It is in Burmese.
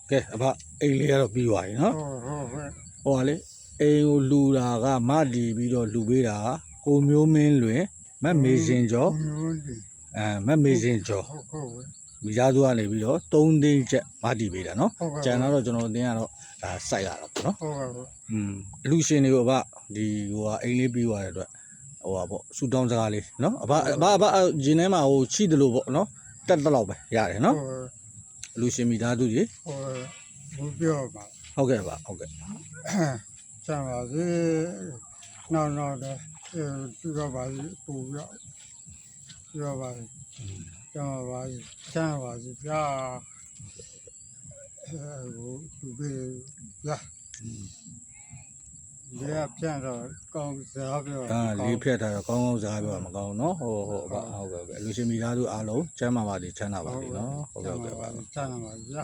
ကဲအဘအိမ်လေးကတော့ပြီးသွားပြီနော် ဟုတ် ဟိုကလေအိမ်ကိုလူတာကမတီးပြီးတော့လူပေးတာကိုမျိုးမင်းလွင်မက်မေစင်ကျော်မက်မေစင်ကျော် ဟုတ် မိသားစုကနေပြီးတော့3သိန်းချက်မတီးပေးတာနော် ဟုတ်ကဲ့ ကျန်တော့ကျွန်တော်အတင်းကတော့ဒါစိုက်ရတာပေါ့နော် ဟုတ် အလူရှင်တွေကိုအဘဒီဟိုကအိမ်လေးပြီးသွားတဲ့အတွက်ဟိုပါပေါ့ဆူတောင်းစကားလေးနော်အဘဂျင်းထဲမှာဟိုချိတယ်လို့ပေါ့နော်တက်တော့ပဲရတယ်နော်အလူရှင်မိသားစုကြီး ဘူးပြောပါ ဟုတ်ကဲ့ပါဟုတ်ကဲ့ ကျန်ပါစေနောက်တော့သူကပါပူပြောပါကျန်ပါစေဗျာသူဗျာဒီကပြန်တော့ကောင်းစားပြော လေးဖြတ်ထားတော့ကောင်းကောင်းစကားပြောမှာမကောင်းနော်ဟုတ်အဘဟုတ်ကဲ့အလူရှင်မိသားစုအားလုံးကျမ်းမာပါစေချမ်းသာပါစေနော်ဟုတ်ကဲ့ပါ ကျန်ပါဗျာ